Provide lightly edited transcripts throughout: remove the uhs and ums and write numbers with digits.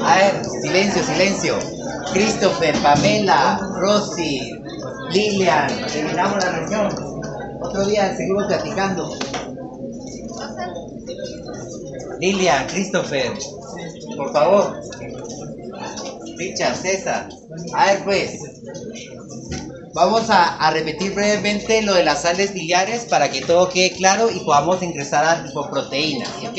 A ver, silencio, silencio. Christopher, Pamela, Rosy, Lilian, terminamos la reunión. Otro día seguimos platicando. Lilian, Christopher, por favor. Richard, César. A ver, pues. Vamos a repetir brevemente lo de las sales biliares para que todo quede claro y podamos ingresar a lipoproteínas, ¿ok?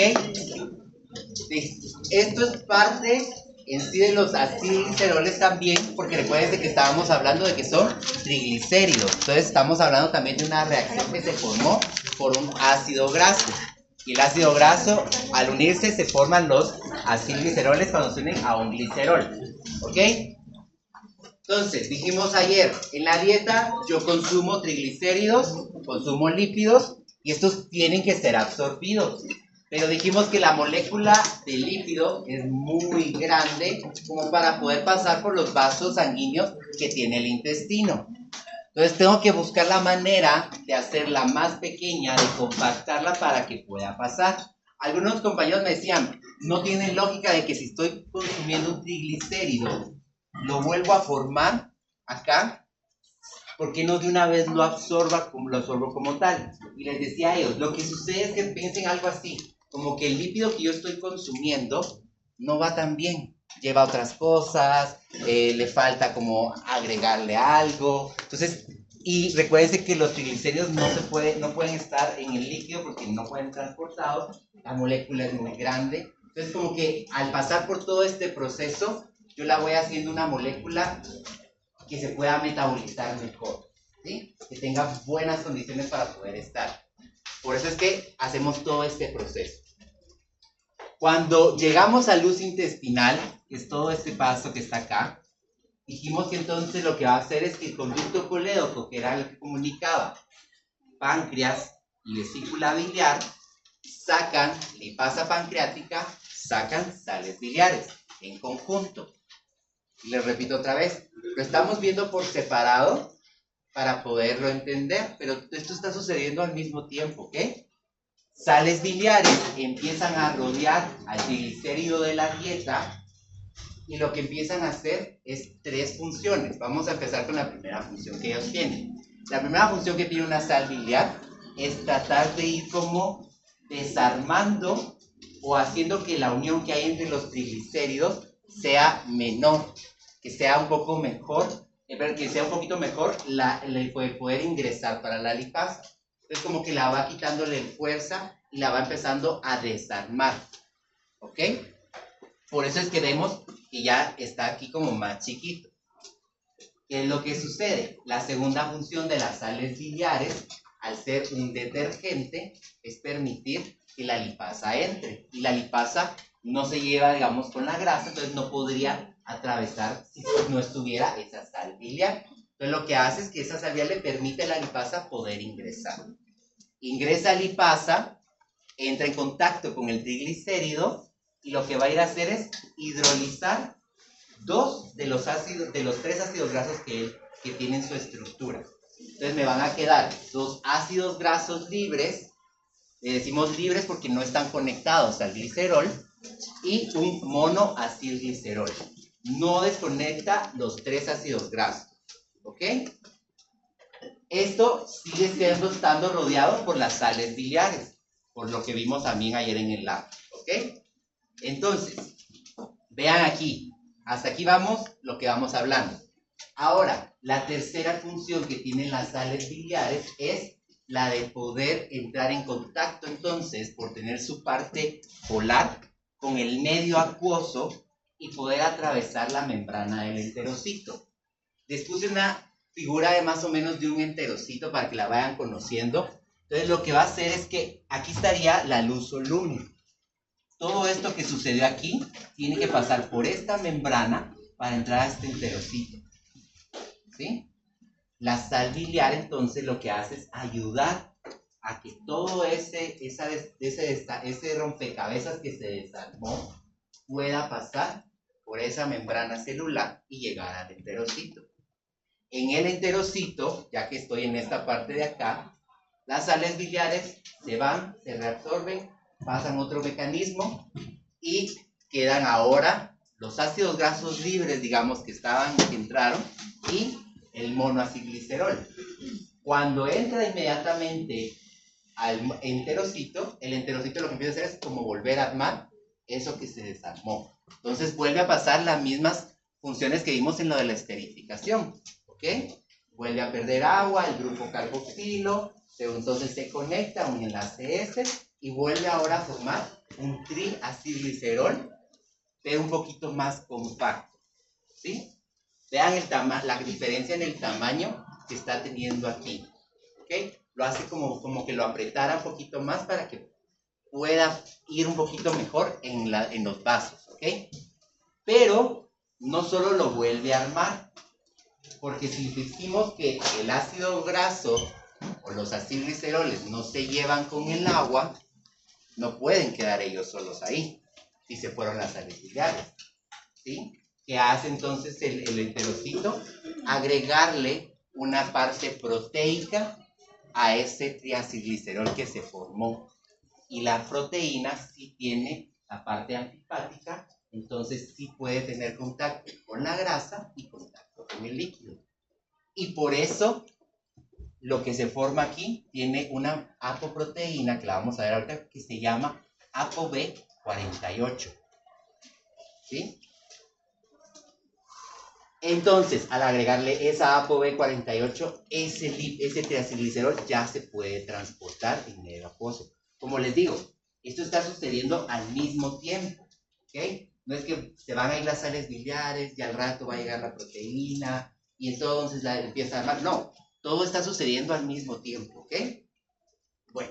Sí. Esto es parte en sí de los acilgliceroles también, porque recuerden que estábamos hablando de que son triglicéridos. Entonces estamos hablando también de una reacción que se formó por un ácido graso. Y el ácido graso, al unirse, se forman los acilgliceroles cuando se unen a un glicerol. ¿Ok? Entonces, dijimos ayer, en la dieta yo consumo triglicéridos, consumo lípidos, y estos tienen que ser absorbidos. Pero dijimos que la molécula de lípido es muy grande como para poder pasar por los vasos sanguíneos que tiene el intestino. Entonces tengo que buscar la manera de hacerla más pequeña, de compactarla para que pueda pasar. Algunos compañeros me decían, no tiene lógica de que si estoy consumiendo un triglicérido, lo vuelvo a formar acá, ¿por qué no de una vez lo absorbo como tal? Y les decía a ellos, lo que sucede es que piensen algo así, como que el lípido que yo estoy consumiendo no va tan bien, lleva otras cosas, le falta como agregarle algo. Entonces, y recuérdense que los triglicéridos no pueden estar en el líquido porque no pueden transportados, la molécula es muy grande. Entonces, como que al pasar por todo este proceso, yo la voy haciendo una molécula que se pueda metabolizar mejor, ¿sí? Que tenga buenas condiciones para poder estar. Por eso es que hacemos todo este proceso. Cuando llegamos al luz intestinal, que es todo este paso que está acá, dijimos que entonces lo que va a hacer es que el conducto colédoco, que era el que comunicaba páncreas y vesícula biliar, sacan lipasa pancreática, sacan sales biliares en conjunto. Les repito otra vez, lo estamos viendo por separado para poderlo entender, pero esto está sucediendo al mismo tiempo, ¿ok? Sales biliares empiezan a rodear al triglicérido de la dieta y lo que empiezan a hacer es 3 funciones. Vamos a empezar con la primera función que ellos tienen. La primera función que tiene una sal biliar es tratar de ir como desarmando o haciendo que la unión que hay entre los triglicéridos sea menor, que sea un poco mejor, que sea un poquito mejor poder ingresar para la lipasa. Entonces como que la va quitándole fuerza y la va empezando a desarmar, ¿ok? Por eso es que vemos que ya está aquí como más chiquito. ¿Qué es lo que sucede? La segunda función de las sales biliares, al ser un detergente, es permitir que la lipasa entre. Y la lipasa no se lleva, digamos, con la grasa, entonces no podría atravesar si no estuviera esa sal biliar. Entonces lo que hace es que esa sal biliar le permite a la lipasa poder ingresar. Ingresa lipasa, entra en contacto con el triglicérido y lo que va a ir a hacer es hidrolizar 2 de los 3 ácidos grasos que tienen su estructura. Entonces me van a quedar 2 ácidos grasos libres, le decimos libres porque no están conectados al glicerol, y un monoacilglicerol. No desconecta los 3 ácidos grasos, ¿ok? Esto sigue estando rodeado por las sales biliares, por lo que vimos también ayer en el lab, ¿ok? Entonces, vean aquí, hasta aquí vamos lo que vamos hablando. Ahora, la tercera función que tienen las sales biliares es la de poder entrar en contacto, entonces, por tener su parte polar con el medio acuoso y poder atravesar la membrana del enterocito. Les puse una figura de más o menos de un enterocito para que la vayan conociendo. Entonces, lo que va a hacer es que aquí estaría la luz solúmnica. Todo esto que sucedió aquí tiene que pasar por esta membrana para entrar a este enterocito, ¿sí? La sal biliar entonces lo que hace es ayudar a que todo ese rompecabezas que se desarmó pueda pasar por esa membrana celular y llegar al enterocito. En el enterocito, ya que estoy en esta parte de acá, las sales biliares se van, se reabsorben, pasan otro mecanismo y quedan ahora los ácidos grasos libres, digamos, que entraron, y el monoacilglicerol. Cuando entra inmediatamente al enterocito, el enterocito lo que empieza a hacer es como volver a armar eso que se desarmó. Entonces vuelve a pasar las mismas funciones que vimos en lo de la esterificación, ¿ok? Vuelve a perder agua, el grupo carboxilo, entonces se conecta a un enlace S y vuelve ahora a formar un triacilglicerol, pero un poquito más compacto, ¿sí? Vean la diferencia en el tamaño que está teniendo aquí, ¿ok? Lo hace como que lo apretara un poquito más para que pueda ir un poquito mejor en los vasos, ¿ok? Pero no solo lo vuelve a armar, porque si decimos que el ácido graso o los acilgliceroles no se llevan con el agua, no pueden quedar ellos solos ahí, si se fueron las sales biliares, ¿sí? ¿Qué hace entonces el enterocito? Agregarle una parte proteica a ese triacilglicerol que se formó. Y la proteína sí tiene la parte antipática, entonces sí puede tener contacto con la grasa y contacto con el líquido. Y por eso lo que se forma aquí tiene una apoproteína, que la vamos a ver ahorita, que se llama ApoB48. ¿Sí? Entonces, al agregarle esa ApoB48, ese triacilglicerol ya se puede transportar en medio acuoso. Como les digo, esto está sucediendo al mismo tiempo, ¿ok? No es que se van a ir las sales biliares y al rato va a llegar la proteína y entonces la empieza a armar. No, todo está sucediendo al mismo tiempo, ¿ok? Bueno,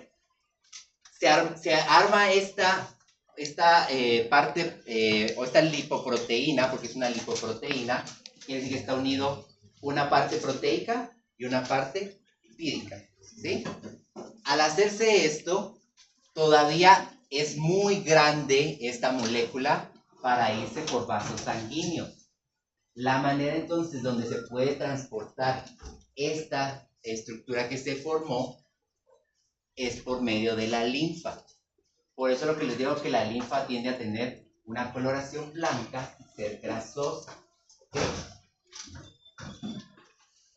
se arma esta parte o esta lipoproteína, porque es una lipoproteína, quiere decir que está unido una parte proteica y una parte lipídica, ¿sí? Al hacerse esto, todavía es muy grande esta molécula para irse por vasos sanguíneos. La manera entonces donde se puede transportar esta estructura que se formó es por medio de la linfa. Por eso lo que les digo es que la linfa tiende a tener una coloración blanca y ser grasosa. ¿Okay?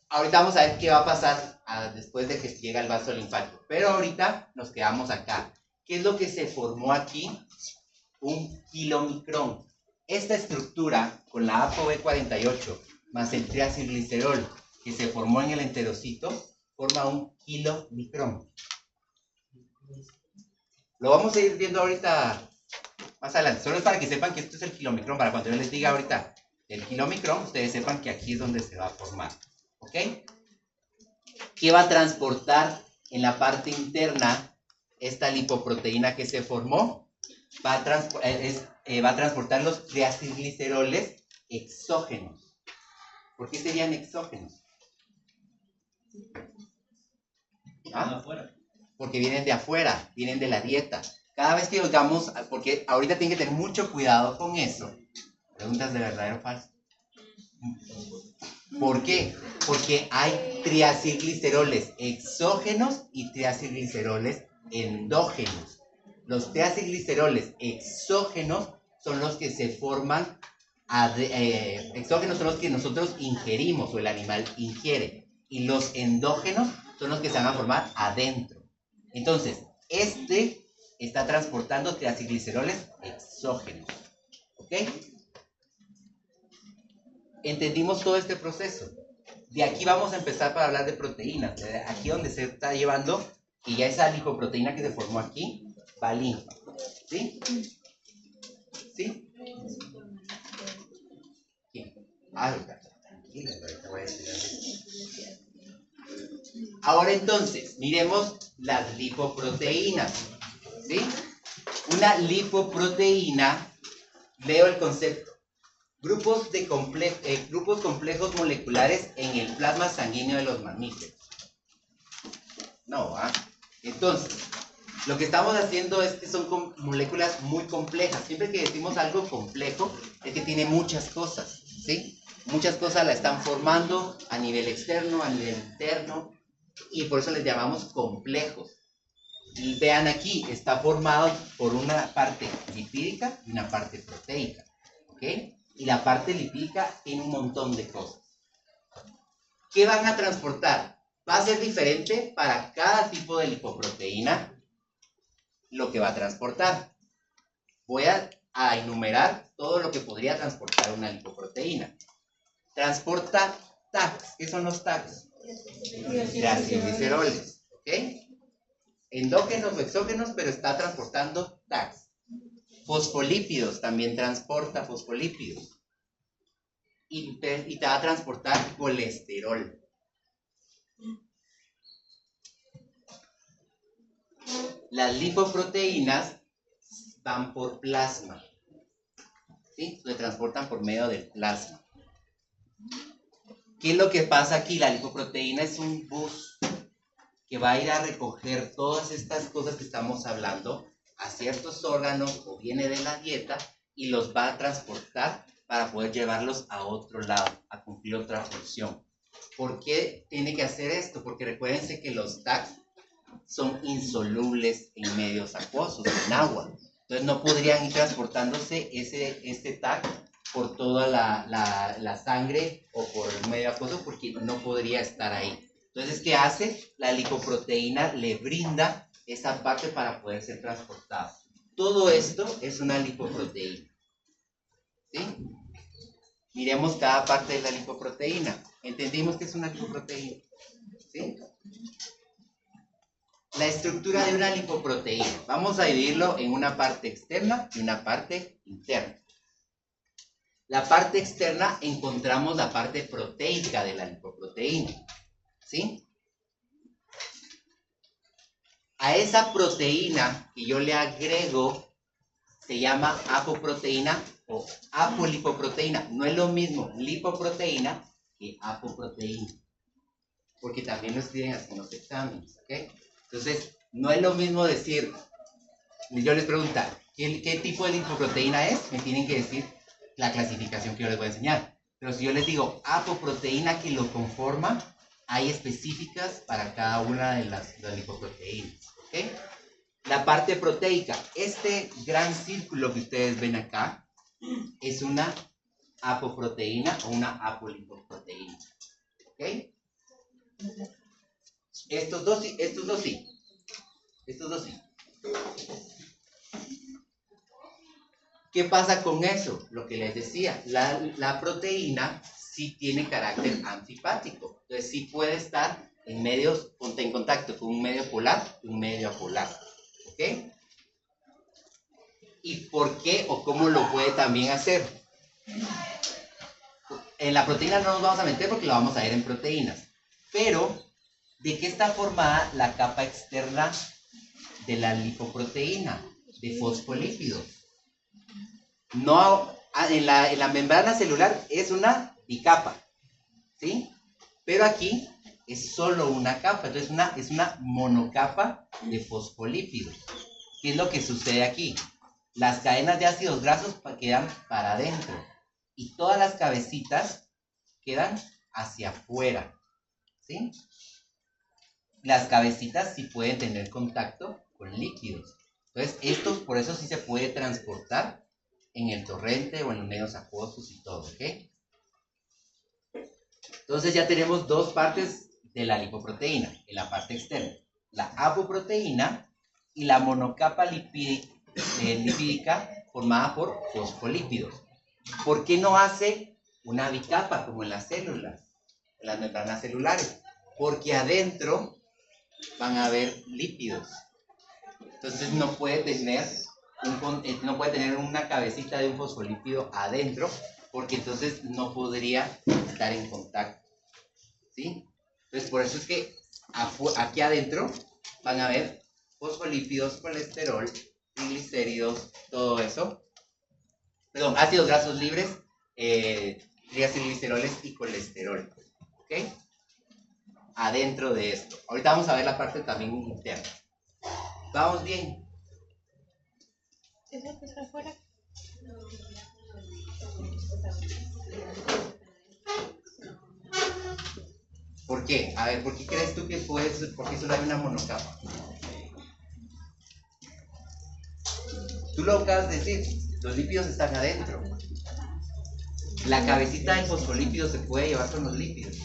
Ahorita vamos a ver qué va a pasar después de que llegue al vaso linfático. Pero ahorita nos quedamos acá. ¿Qué es lo que se formó aquí? Un kilomicrón. Esta estructura con la ApoB48 más el triacilglicerol que se formó en el enterocito forma un kilomicrón. Lo vamos a ir viendo ahorita más adelante. Solo es para que sepan que esto es el kilomicrón. Para cuando yo les diga ahorita el kilomicrón, ustedes sepan que aquí es donde se va a formar. ¿Ok? ¿Qué va a transportar en la parte interna esta lipoproteína que se formó? Va a transportar los triacilgliceroles exógenos. ¿Por qué serían exógenos? ¿Ah? Porque vienen de afuera, vienen de la dieta. Cada vez que oigamos, porque ahorita tienen que tener mucho cuidado con eso. Preguntas de verdadero o falso. ¿Por qué? Porque hay triacilgliceroles exógenos y triacilgliceroles endógenos. Los triacilgliceroles exógenos son los que se forman, exógenos son los que nosotros ingerimos o el animal ingiere. Y los endógenos son los que se van a formar adentro. Entonces, este está transportando triacilgliceroles exógenos. ¿Ok? ¿Entendimos todo este proceso? De aquí vamos a empezar para hablar de proteínas. Aquí donde se está llevando, y ya esa lipoproteína que se formó aquí, va al linfa. ¿Sí? ¿Sí? ¿Quién? Tranquila, te voy a decir. Ahora entonces, miremos las lipoproteínas. ¿Sí? Una lipoproteína, leo el concepto. Grupos complejos moleculares en el plasma sanguíneo de los mamíferos. No, ¿ah? Entonces, lo que estamos haciendo es que son moléculas muy complejas. Siempre que decimos algo complejo, es que tiene muchas cosas, ¿sí? Muchas cosas la están formando a nivel externo, a nivel interno, y por eso les llamamos complejos. Y vean aquí, está formado por una parte lipídica lipídica y una parte proteica, ¿ok? Y la parte lipídica tiene un montón de cosas. ¿Qué van a transportar? Va a ser diferente para cada tipo de lipoproteína lo que va a transportar. Voy a enumerar todo lo que podría transportar una lipoproteína. Transporta tags. ¿Qué son los tags? Triacilgliceroles, ¿ok? Endógenos o exógenos, pero está transportando tags. Fosfolípidos, también transporta fosfolípidos. Y te va a transportar colesterol. Las lipoproteínas van por plasma, ¿sí? Se transportan por medio del plasma. ¿Qué es lo que pasa aquí? La lipoproteína es un bus que va a ir a recoger todas estas cosas que estamos hablando a ciertos órganos o viene de la dieta y los va a transportar para poder llevarlos a otro lado, a cumplir otra función. ¿Por qué tiene que hacer esto? Porque recuérdense que los TACs son insolubles en medios acuosos, en agua. Entonces no podrían ir transportándose este TAC por toda la sangre o por el medio acuoso porque no podría estar ahí. Entonces, ¿qué hace? La lipoproteína le brinda esa parte para poder ser transportado. Todo esto es una lipoproteína. ¿Sí? Miremos cada parte de la lipoproteína. ¿Entendimos que es una lipoproteína? ¿Sí? La estructura de una lipoproteína. Vamos a dividirlo en una parte externa y una parte interna. La parte externa encontramos la parte proteica de la lipoproteína. ¿Sí? A esa proteína que yo le agrego se llama apoproteína o apolipoproteína. No es lo mismo lipoproteína que apoproteína. Porque también lo escriben así en los exámenes. ¿Ok? Entonces, no es lo mismo decir, yo les pregunto, ¿qué tipo de lipoproteína es? Me tienen que decir la clasificación que yo les voy a enseñar. Pero si yo les digo apoproteína que lo conforma, hay específicas para cada una de las lipoproteínas. ¿Okay? La parte proteica, este gran círculo que ustedes ven acá, es una apoproteína o una apolipoproteína. ¿Ok? Estos dos sí. Estos dos sí. ¿Qué pasa con eso? Lo que les decía, la proteína sí tiene carácter antipartítico. Entonces sí puede estar en medios, en contacto con un medio polar y un medio apolar. ¿Ok? ¿Y por qué o cómo lo puede también hacer? En la proteína no nos vamos a meter porque lo vamos a ver en proteínas. Pero, ¿de qué está formada la capa externa de la lipoproteína? De fosfolípidos. No, en la membrana celular es una bicapa, ¿sí? Pero aquí es solo una capa, entonces es una monocapa de fosfolípidos. ¿Qué es lo que sucede aquí? Las cadenas de ácidos grasos quedan para adentro y todas las cabecitas quedan hacia afuera, ¿sí? Las cabecitas sí pueden tener contacto con líquidos. Entonces, esto por eso sí se puede transportar en el torrente o en los medios acuosos y todo, ¿ok? Entonces ya tenemos dos partes de la lipoproteína, en la parte externa. La apoproteína y la monocapa lipídica formada por fosfolípidos. ¿Por qué no hace una bicapa como en las células, en las membranas celulares? Porque adentro van a haber lípidos. Entonces no puede tener una cabecita de un fosfolípido adentro, porque entonces no podría estar en contacto. ¿Sí? Entonces por eso es que aquí adentro van a haber fosfolípidos, colesterol, triglicéridos, todo eso. Perdón, ácidos grasos libres, triacilgliceroles y colesterol. ¿Ok? Adentro de esto. Ahorita vamos a ver la parte también interna. ¿Vamos bien? ¿Eso que está afuera? ¿Por qué? A ver, ¿por qué crees tú que por qué solo hay una monocapa? Tú lo acabas de decir, los lípidos están adentro. La cabecita del fosfolípido se puede llevar con los lípidos.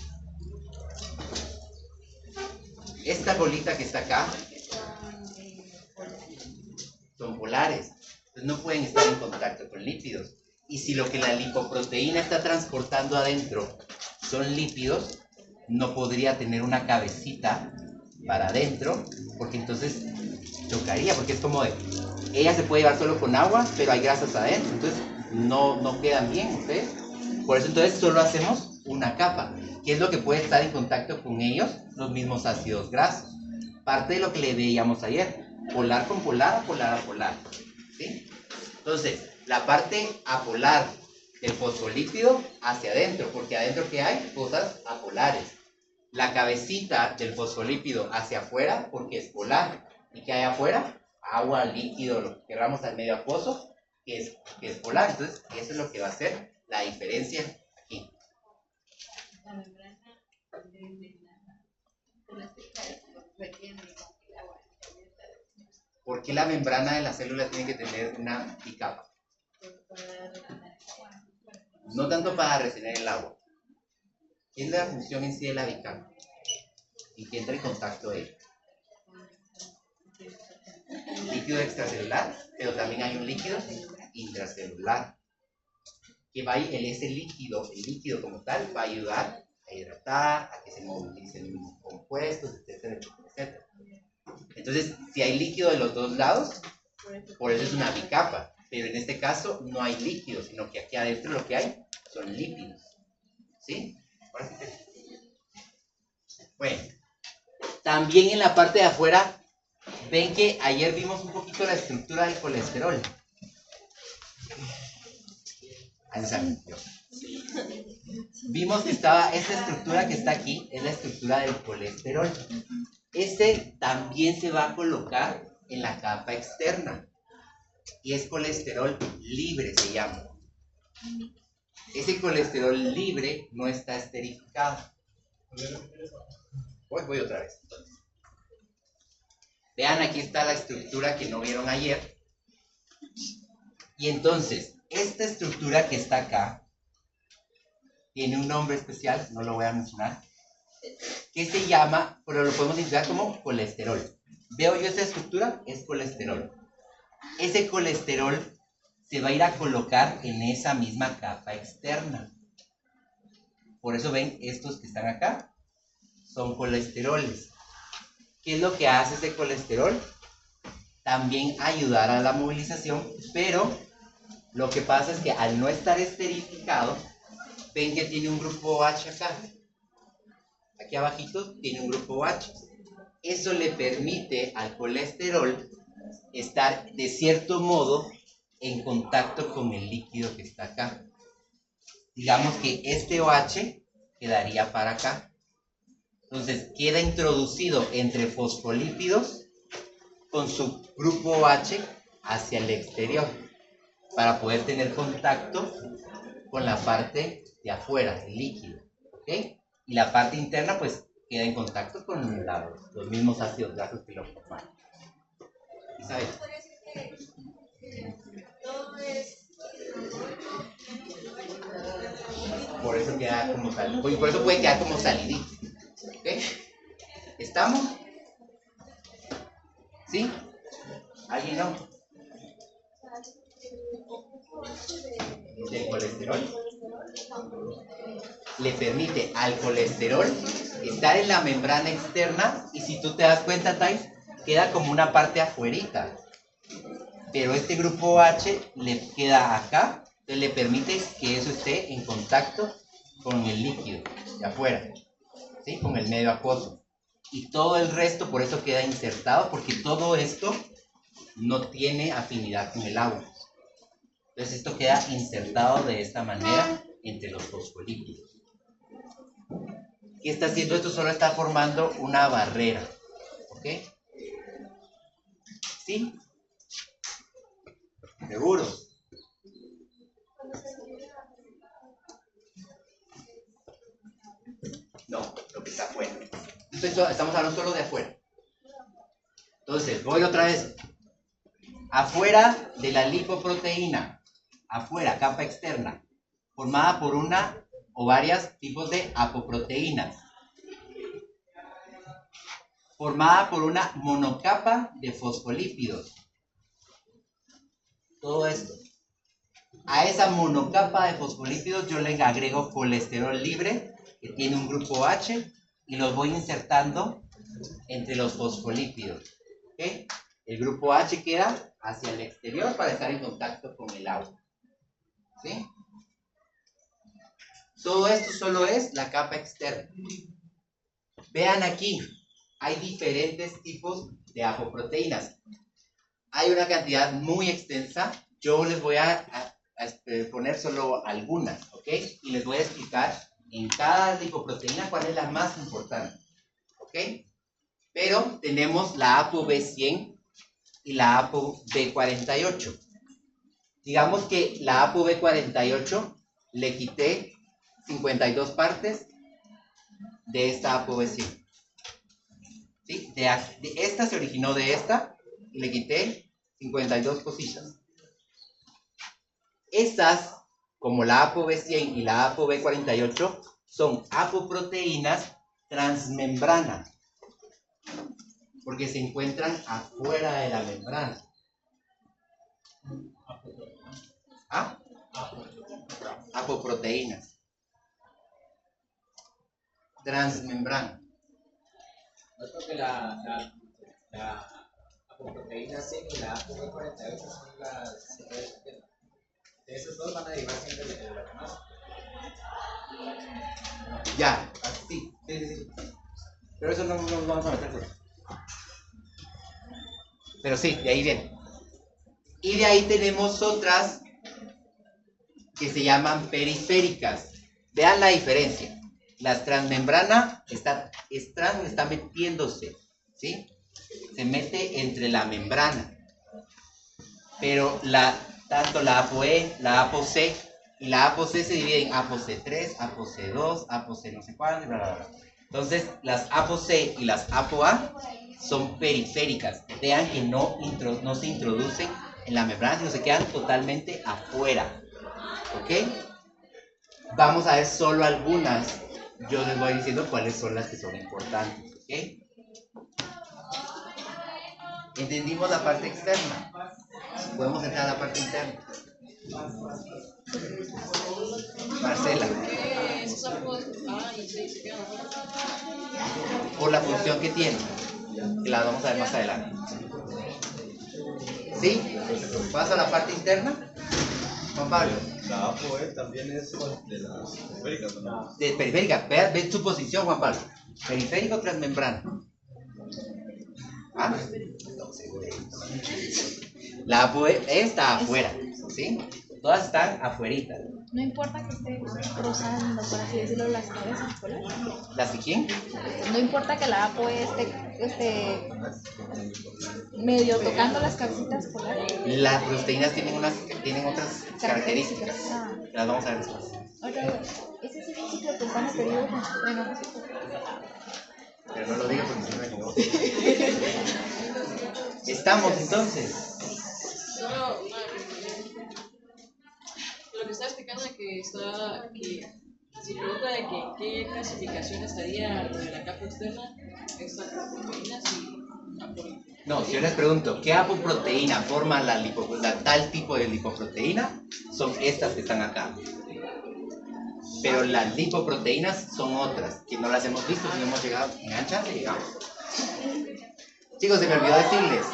Esta bolita que está acá son polares, entonces no pueden estar en contacto con lípidos. Y si lo que la lipoproteína está transportando adentro son lípidos, no podría tener una cabecita para adentro, porque entonces chocaría, porque es como de, ella se puede llevar solo con agua, pero hay grasas adentro, entonces no quedan bien ustedes. Por eso entonces solo hacemos una capa, que es lo que puede estar en contacto con ellos, los mismos ácidos grasos. Parte de lo que le veíamos ayer, polar con polar, apolar a polar, ¿sí? Entonces, la parte apolar del fosfolípido hacia adentro, porque adentro ¿qué hay? Cosas apolares. La cabecita del fosfolípido hacia afuera, porque es polar. ¿Y qué hay afuera? Agua, líquido, lo que queramos al medio acuoso, que es polar. Entonces, eso es lo que va a hacer la diferencia aquí. La membrana ¿Por qué la membrana de la célula tiene que tener una bicapa? No tanto para retener el agua. ¿Qué es la función en sí de la bicapa? ¿Y que entra en contacto de ella? Líquido extracelular, pero también hay un líquido intracelular. Que va ese líquido, el líquido como tal, va a ayudar a hidratar, a que se movilicen compuestos, etcétera, etcétera. Entonces, si hay líquido de los dos lados, por eso es una bicapa. Pero en este caso no hay líquido, sino que aquí adentro lo que hay son lípidos. ¿Sí? Bueno, también en la parte de afuera, ven que ayer vimos un poquito la estructura del colesterol. Ahí salió. Vimos que esta estructura que está aquí es la estructura del colesterol. Este también se va a colocar en la capa externa y es colesterol libre, se llama. Ese colesterol libre no está esterificado. Voy otra vez. Vean, aquí está la estructura que no vieron ayer. Y entonces, esta estructura que está acá tiene un nombre especial, no lo voy a mencionar, que se llama, pero lo podemos identificar como colesterol. Veo yo esta estructura, es colesterol. Ese colesterol se va a ir a colocar en esa misma capa externa. Por eso ven, estos que están acá son colesteroles. ¿Qué es lo que hace ese colesterol? También ayudar a la movilización, pero lo que pasa es que al no estar esterificado, ven que tiene un grupo OH acá. Aquí abajito tiene un grupo OH. Eso le permite al colesterol estar de cierto modo en contacto con el líquido que está acá. Digamos que este OH quedaría para acá. Entonces queda introducido entre fosfolípidos con su grupo OH hacia el exterior para poder tener contacto con la parte de afuera, el líquido, ¿ok? Y la parte interna pues queda en contacto con los mismos ácidos grasos que lo forman. ¿Isabel? Por eso queda como sal, por eso puede quedar como salidito, ¿ok? ¿Estamos? ¿Sí? ¿Alguien no? ¿Del colesterol? Le permite al colesterol estar en la membrana externa y si tú te das cuenta, Thais, queda como una parte afuerita. Pero este grupo OH le queda acá, entonces le permite que eso esté en contacto con el líquido de afuera, ¿sí? Con el medio acuoso. Y todo el resto por eso queda insertado, porque todo esto no tiene afinidad con el agua. Entonces esto queda insertado de esta manera entre los fosfolípidos. ¿Qué está haciendo esto? Solo está formando una barrera. ¿Ok? ¿Sí? ¿Seguros? No, lo que está afuera. Entonces estamos hablando solo de afuera. Entonces, voy otra vez. Afuera de la lipoproteína, afuera, capa externa, formada por una o varios tipos de apoproteínas, formada por una monocapa de fosfolípidos. Todo esto. A esa monocapa de fosfolípidos yo le agrego colesterol libre, que tiene un grupo H, y los voy insertando entre los fosfolípidos. ¿Okay? El grupo H queda hacia el exterior para estar en contacto con el agua. ¿Sí? Todo esto solo es la capa externa. Vean aquí, hay diferentes tipos de apoproteínas. Hay una cantidad muy extensa. Yo les voy a poner solo algunas, ¿ok? Y les voy a explicar en cada lipoproteína cuál es la más importante, ¿ok? Pero tenemos la ApoB100 y la ApoB48. Digamos que la ApoB48 le quité 52 partes de esta ApoB100. ¿Sí? De esta se originó de esta y le quité 52 cositas. Estas, como la ApoB100 y la ApoB48, son apoproteínas transmembrana, porque se encuentran afuera de la membrana. ¿Ah? Apoproteínas transmembrana. No creo que la apoproteína 100 y la ApoB48 son las... Esos dos van a derivar siempre de la demás. Ya, así. Sí. Pero eso no nos vamos a meter por. Pero sí, de ahí viene. Y de ahí tenemos otras que se llaman periféricas. Vean la diferencia. La transmembrana está metiéndose, ¿sí? Se mete entre la membrana. Pero tanto la ApoE, la ApoC y la ApoC se dividen en ApoC3, ApoC2, ApoC no sé cuál, bla, bla, bla. Entonces, las ApoC y las ApoA son periféricas. Vean que no se introducen en la membrana, sino se quedan totalmente afuera. ¿Ok? Vamos a ver solo algunas. Yo les voy diciendo cuáles son las que son importantes. ¿Ok? Entendimos la parte externa. Podemos entrar a la parte interna. Marcela. Por la función que tiene, que la vamos a ver más adelante. ¿Sí? ¿Paso a la parte interna? Juan Pablo. La ApoE también es de las periféricas, ¿no? De periférica. Ve su posición, Juan Pablo. Periférico transmembrana. ¿Ah? La ApoE está afuera, ¿sí? Todas están afuerita. No importa que esté rozando, por así decirlo, las cabezas polares. ¿Las de quién? No importa que la ApoE esté medio tocando las cabecitas polares. Las proteínas tienen otras características. Ah. Las vamos a ver después. Oye, ese es un ciclo temprano periodo. Bueno, no sé. Pero no lo digo porque si no me equivoco. Estamos entonces. Solo lo que está explicando es que si pregunta de que qué clasificación estaría lo de la capa externa, estas proteínas y apoproteínas. No, si yo les pregunto, ¿qué apoproteína forma tal tipo de lipoproteína? Son estas que están acá. Pero las lipoproteínas son otras, que no las hemos visto, si no hemos llegado, enganchan y llegamos. Chicos, se me olvidó decirles,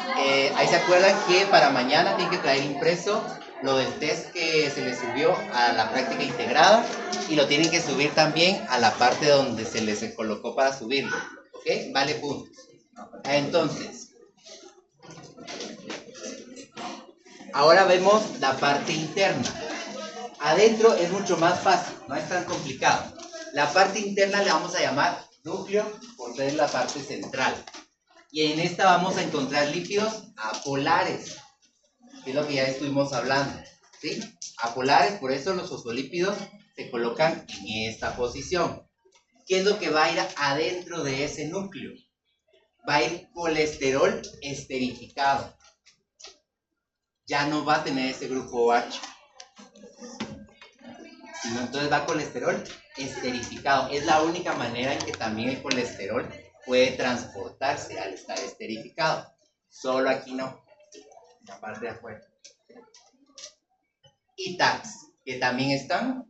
ahí se acuerdan que para mañana tienen que traer impreso lo del test que se les subió a la práctica integrada y lo tienen que subir también a la parte donde se les colocó para subirlo, ¿ok? Vale puntos. Entonces, ahora vemos la parte interna. Adentro es mucho más fácil, no es tan complicado. La parte interna le vamos a llamar núcleo, por ser la parte central. Y en esta vamos a encontrar lípidos apolares, que es lo que ya estuvimos hablando, ¿sí? Apolares, por eso los fosfolípidos se colocan en esta posición. ¿Qué es lo que va a ir adentro de ese núcleo? Va a ir colesterol esterificado. ya no va a tener ese grupo OH. Sino entonces va colesterol esterificado. Es la única manera en que también el colesterol puede transportarse al estar esterificado. Solo aquí no, en la parte de afuera. Y tags, que también están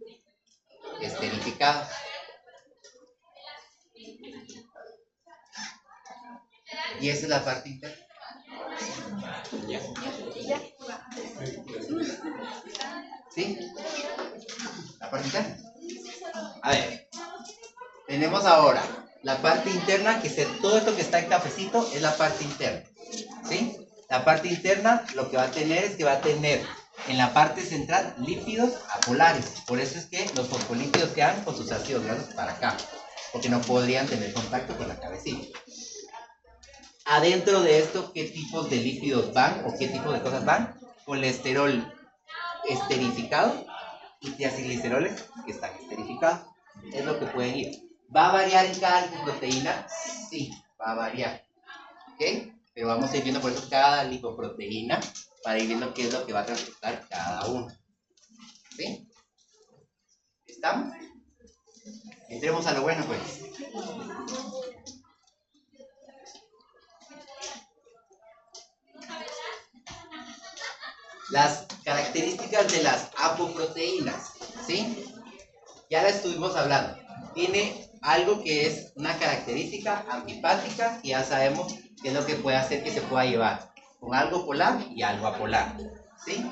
esterificados. Y esa es la parte interna. ¿Sí? La parte interna. A ver, tenemos ahora la parte interna, que es todo esto que está en cafecito es la parte interna. ¿Sí? La parte interna lo que va a tener es que va a tener en la parte central lípidos apolares. Por eso es que los fosfolípidos quedan con sus ácidos grasos para acá, porque no podrían tener contacto con la cabecita. Adentro de esto, ¿qué tipos de lípidos van o qué tipo de cosas van? Colesterol esterificado y triacilgliceroles que están esterificados. Es lo que pueden ir. ¿Va a variar en cada lipoproteína? Sí, va a variar. ¿Ok? Pero vamos a ir viendo por eso cada lipoproteína para ir viendo qué es lo que va a transportar cada uno. ¿Sí? ¿Estamos? Entremos a lo bueno, pues. Las características de las apoproteínas, ¿sí? Ya la estuvimos hablando. Tiene algo que es una característica antipática y ya sabemos qué es lo que puede hacer que se pueda llevar con algo polar y algo apolar, ¿sí?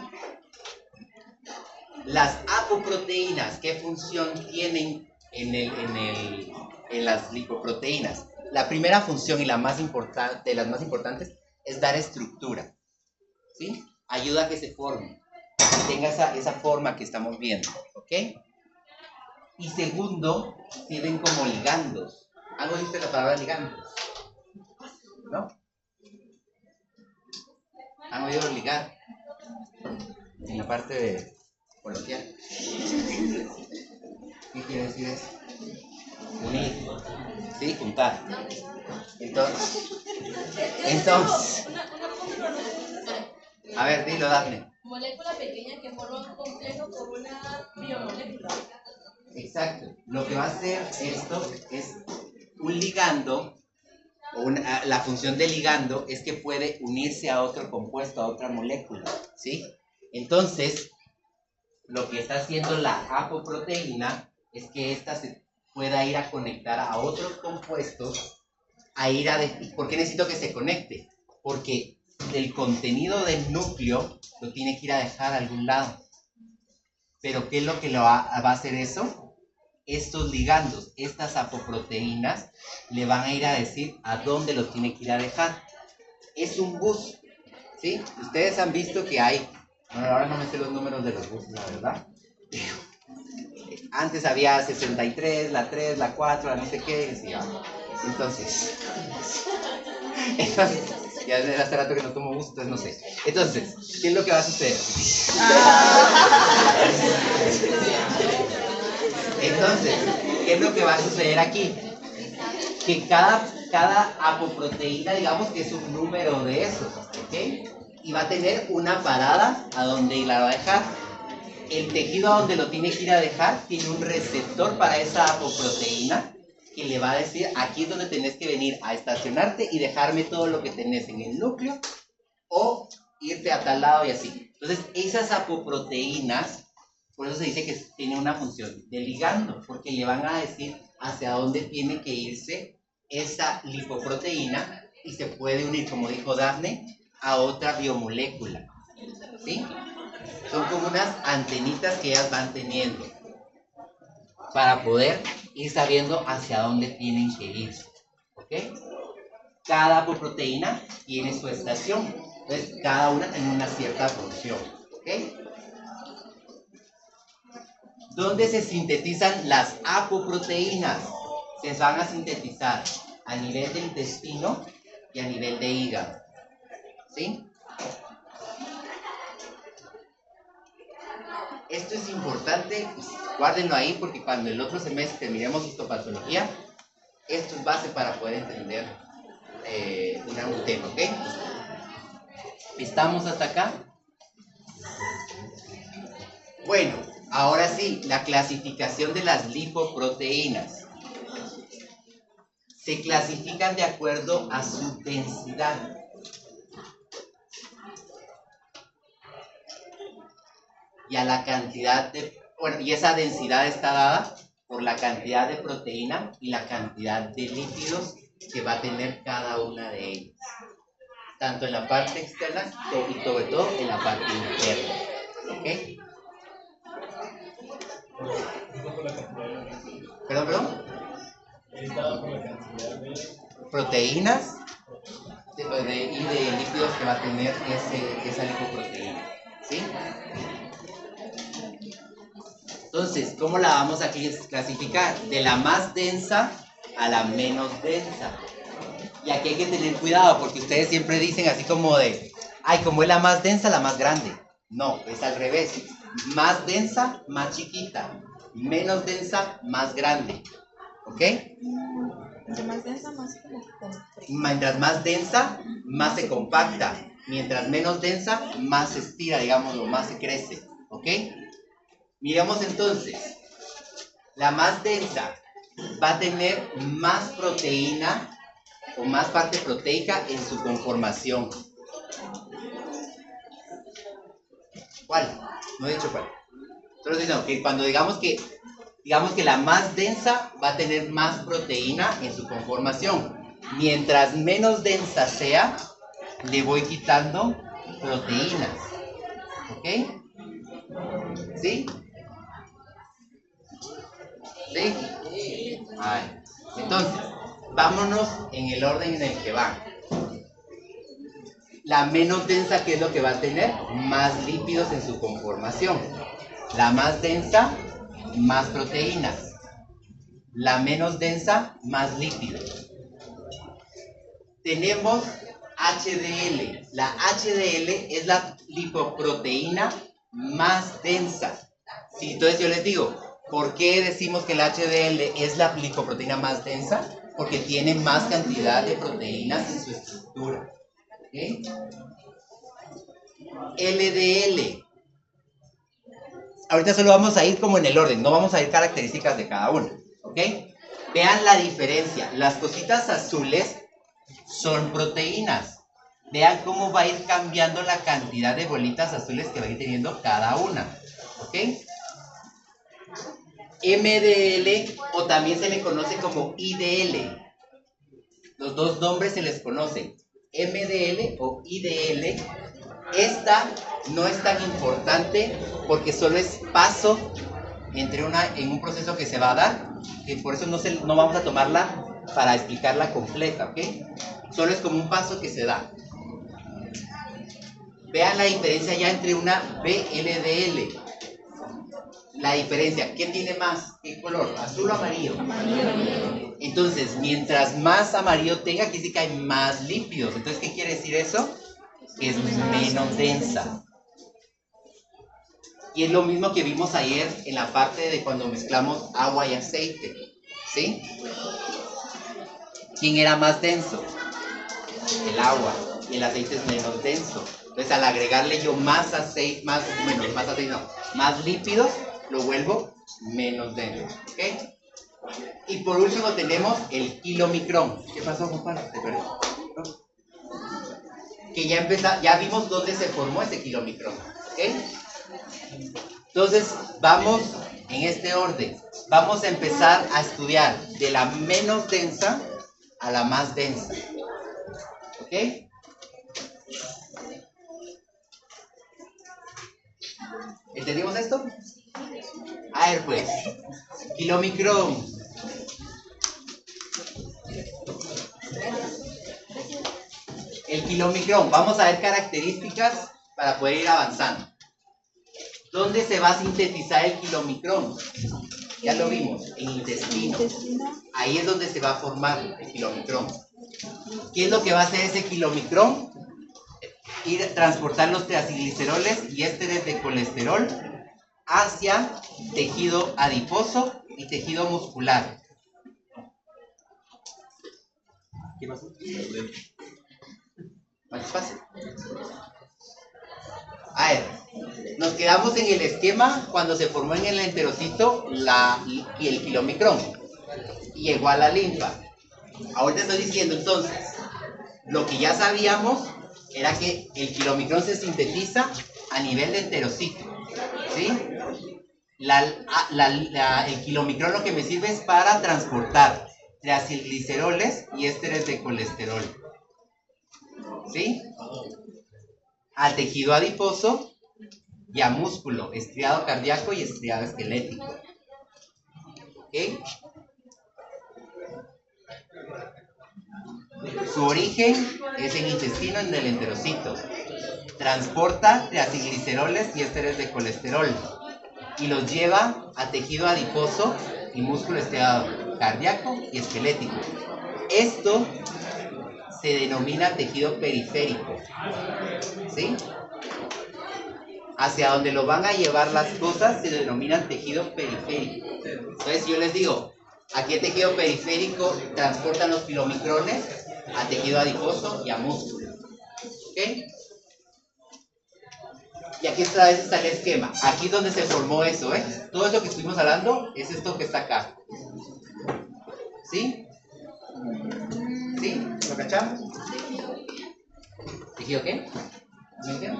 Las apoproteínas, ¿qué función tienen en las lipoproteínas? La primera función y la más importante, de las más importantes, es dar estructura, ¿sí? Ayuda a que se forme, que tenga esa forma que estamos viendo, ¿ok? Y segundo, sirven como ligandos. ¿Han oído la palabra ligandos? ¿No? ¿Han oído ligar? En la parte de coloquial. ¿Qué quiere decir eso? Unir. ¿Sí? Juntar. Entonces. A ver, dilo, Dafne. Molécula pequeña que forma un complejo con una biomolécula. Exacto. Lo que va a hacer esto es un ligando, la función del ligando es que puede unirse a otro compuesto, a otra molécula, ¿sí? Entonces, lo que está haciendo la apoproteína es que ésta se pueda ir a conectar a otros compuestos, ¿por qué necesito que se conecte? Porque el contenido del núcleo lo tiene que ir a dejar a algún lado. Pero ¿qué es lo que va a hacer eso? Estos ligandos, estas apoproteínas, le van a ir a decir a dónde lo tiene que ir a dejar. Es un bus, ¿sí? Ustedes han visto que hay, bueno, ahora no me sé los números de los buses, la verdad. Antes había 63, la 3, la 4, la no sé qué, y entonces, ya desde hace rato que no tomo bus, entonces no sé. Entonces, ¿qué es lo que va a suceder? Entonces, ¿qué es lo que va a suceder aquí? Que cada apoproteína, digamos que es un número de esos, ¿ok? Y va a tener una parada a donde la va a dejar. El tejido a donde lo tiene que ir a dejar tiene un receptor para esa apoproteína que le va a decir, aquí es donde tenés que venir a estacionarte y dejarme todo lo que tenés en el núcleo o irte a tal lado y así. Entonces, esas apoproteínas, por eso se dice que tiene una función de ligando, porque le van a decir hacia dónde tiene que irse esa lipoproteína y se puede unir, como dijo Dafne, a otra biomolécula, ¿sí? Son como unas antenitas que ellas van teniendo para poder ir sabiendo hacia dónde tienen que irse, ¿ok? Cada apoproteína tiene su estación, entonces cada una tiene una cierta función, ¿ok? ¿Dónde se sintetizan las apoproteínas? Se van a sintetizar a nivel del intestino y a nivel de hígado, ¿sí? Esto es importante, guárdenlo ahí porque cuando el otro semestre miremos histopatología, esto es base para poder entender un tema, ¿ok? ¿Estamos hasta acá? Bueno, ahora sí, la clasificación de las lipoproteínas. Se clasifican de acuerdo a su densidad. Y a la cantidad de... Bueno, y esa densidad está dada por la cantidad de proteína y la cantidad de lípidos que va a tener cada una de ellas. Tanto en la parte externa y sobre todo en la parte interna. ¿Ok? ¿Perdón? Proteínas y de lípidos que va a tener esa lipoproteína. ¿Sí? Entonces, ¿cómo la vamos a clasificar? De la más densa a la menos densa. Y aquí hay que tener cuidado porque ustedes siempre dicen así como de, ay, como es la más densa, la más grande. No, es al revés. Más densa, más chiquita. Menos densa, más grande. ¿Ok? Entre más densa, más como Mientras más densa, más se compacta. Mientras menos densa, más se estira, digamos, o más se crece. ¿Ok? Miremos entonces. La más densa va a tener más proteína o más parte proteica en su conformación. ¿Cuál? No he dicho cuál. Solo estoy diciendo que cuando digamos que la más densa va a tener más proteína en su conformación. Mientras menos densa sea, le voy quitando proteínas. ¿Ok? ¿Sí? ¿Sí? Ay. Entonces, vámonos en el orden en el que van. La menos densa, ¿qué es lo que va a tener? Más lípidos en su conformación. La más densa, más proteínas. La menos densa, más lípidos. Tenemos HDL. La HDL es la lipoproteína más densa. Sí, entonces yo les digo, ¿por qué decimos que la HDL es la lipoproteína más densa? Porque tiene más cantidad de proteínas en su estructura. ¿Okay? LDL. Ahorita solo vamos a ir como en el orden, no vamos a ir características de cada uno. ¿Ok? Vean la diferencia. Las cositas azules son proteínas. Vean cómo va a ir cambiando la cantidad de bolitas azules que va a ir teniendo cada una. ¿Ok? MDL o también se le conoce como IDL. Los dos nombres se les conocen. MDL o IDL. Esta no es tan importante porque solo es paso en un proceso que se va a dar, que por eso no vamos a tomarla para explicarla completa, ¿ok? Solo es como un paso que se da. Vean la diferencia ya entre una VLDL. La diferencia, ¿qué tiene más? ¿Qué color? ¿Azul o amarillo? Amarillo. Entonces, mientras más amarillo tenga, quiere decir que hay más lípidos. Entonces, ¿qué quiere decir eso? Que es menos densa. Y es lo mismo que vimos ayer en la parte de cuando mezclamos agua y aceite. ¿Sí? ¿Quién era más denso? El agua. Y el aceite es menos denso. Entonces, al agregarle yo más aceite, más lípidos, lo vuelvo menos denso. ¿Ok? Y por último tenemos el kilomicrón. ¿Qué pasó, compadre? ¿Te perdí? ¿No? Que ya vimos dónde se formó ese kilomicrón. ¿Ok? Entonces, vamos en este orden. Vamos a empezar a estudiar de la menos densa a la más densa. ¿Ok? ¿Entendimos esto? A ver, pues. Kilomicrón. El kilomicrón. Vamos a ver características para poder ir avanzando. ¿Dónde se va a sintetizar el kilomicrón? Ya lo vimos, en el intestino. Ahí es donde se va a formar el kilomicrón. ¿Qué es lo que va a hacer ese kilomicrón? Transportar los triacilgliceroles y ésteres de colesterol hacia tejido adiposo y tejido muscular. ¿Qué pasó? Más despacio. A ver, Nos quedamos en el esquema cuando se formó en el enterocito y el kilomicrón. Y llegó a la linfa. Ahorita estoy diciendo entonces, lo que ya sabíamos era que el kilomicrón se sintetiza a nivel de enterocito. ¿Sí? El kilomicrón lo que me sirve es para transportar triacilgliceroles y ésteres de colesterol. ¿Sí? Al tejido adiposo y a músculo, estriado cardíaco y estriado esquelético. ¿Ok? Su origen es en intestino, en el enterocito. Transporta triacilgliceroles y ésteres de colesterol y los lleva a tejido adiposo y músculo estriado cardíaco y esquelético. Esto se denomina tejido periférico. ¿Sí? Hacia donde lo van a llevar las cosas se denomina tejido periférico. Entonces yo les digo, aquí el tejido periférico transporta los kilomicrones a tejido adiposo y a músculo. ¿Ok? Y aquí otra vez está el esquema. Aquí es donde se formó eso, ¿eh? Todo eso que estuvimos hablando es esto que está acá. ¿Sí? ¿Sí? ¿Lo cachamos? ¿Tejido qué? ¿Me dijeron?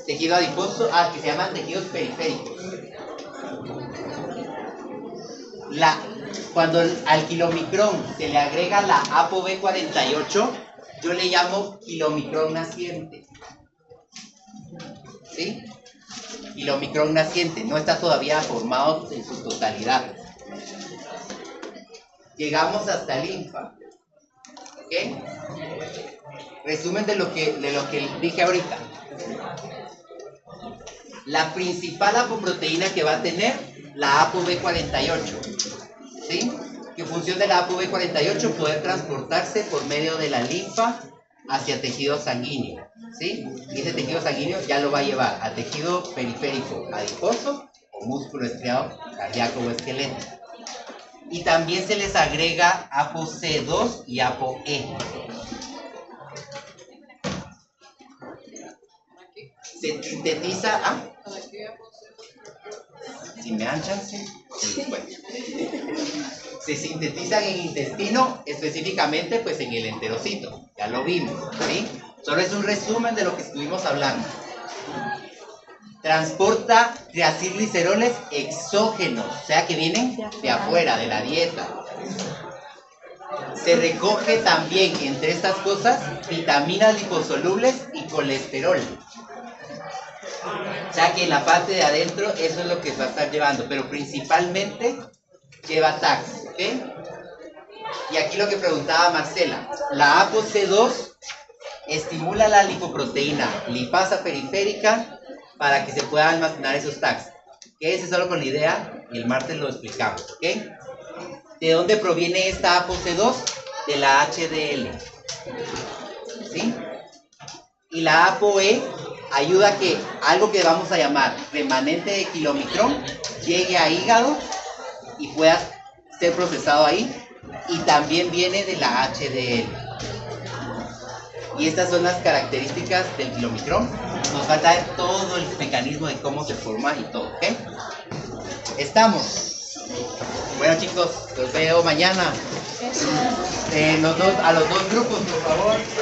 Tejido adiposo, que se llaman tejidos periféricos. Cuando al kilomicrón se le agrega la ApoB48, yo le llamo kilomicrón naciente. ¿Sí? Kilomicrón naciente, no está todavía formado en su totalidad. Llegamos hasta linfa. ¿Ok? Resumen de lo que dije ahorita. La principal apoproteína que va a tener la ApoB48. ¿Sí? ¿Qué función de la ApoB48? Poder transportarse por medio de la linfa hacia tejido sanguíneo. ¿Sí? Y ese tejido sanguíneo ya lo va a llevar a tejido periférico adiposo o músculo estriado cardíaco o esquelético. Y también se les agrega ApoC2 y ApoE. Se sintetiza si me dan chance, se sintetizan en intestino, específicamente pues en el enterocito, ya lo vimos, ¿sí? Solo es un resumen de lo que estuvimos hablando. Transporta triacilgliceroles exógenos, o sea que vienen de afuera, de la dieta. Se recoge también entre estas cosas vitaminas liposolubles y colesterol. O sea que en la parte de adentro eso es lo que va a estar llevando, pero principalmente lleva TACs, ¿ok? Y aquí lo que preguntaba Marcela, la ApoC2 estimula la lipoproteína lipasa periférica para que se puedan almacenar esos TACs. Quédense solo con la idea y el martes lo explicamos, ¿ok? ¿De dónde proviene esta ApoC2? De la HDL, ¿sí? Y la ApoE ayuda a que algo que vamos a llamar remanente de kilomicrón llegue a hígado y pueda ser procesado ahí, y también viene de la HDL. Y estas son las características del kilomicrón. Nos falta ver todo el mecanismo de cómo se forma y todo, ¿ok? ¿Estamos? Bueno chicos, los veo mañana. A los dos grupos, por favor.